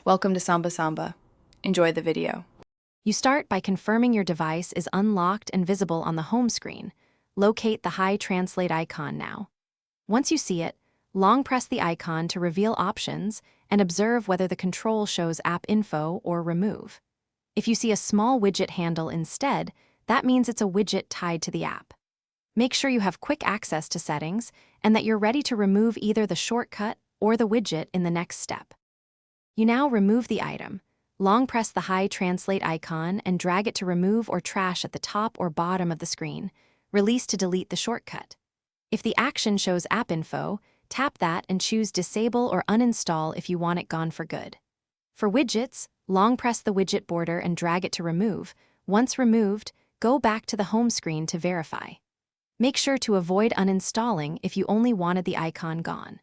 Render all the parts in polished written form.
Welcome to Samba Samba. Enjoy the video. You start by confirming your device is unlocked and visible on the home screen. Locate the Hi Translate icon now. Once you see it, long press the icon to reveal options and observe whether the control shows App Info or Remove. If you see a small widget handle instead, that means it's a widget tied to the app. Make sure you have quick access to settings and that you're ready to remove either the shortcut or the widget in the next step. You now remove the item. Long press the Hi Translate icon and drag it to remove or trash at the top or bottom of the screen. Release to delete the shortcut. If the action shows App Info, tap that and choose Disable or Uninstall if you want it gone for good. For widgets, long press the widget border and drag it to remove. Once removed, go back to the home screen to verify. Make sure to avoid uninstalling if you only wanted the icon gone.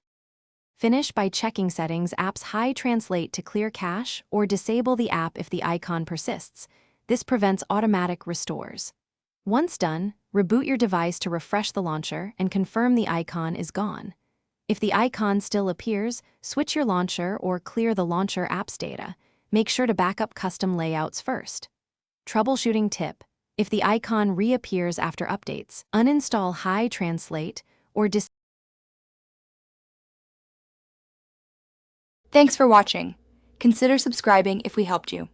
Finish by checking settings apps Hi Translate to clear cache or disable the app if the icon persists. This prevents automatic restores. Once done, reboot your device to refresh the launcher and confirm the icon is gone. If the icon still appears, switch your launcher or clear the launcher app's data. Make sure to back up custom layouts first. Troubleshooting tip: if the icon reappears after updates, uninstall Hi Translate or Thanks for watching. Consider subscribing if we helped you.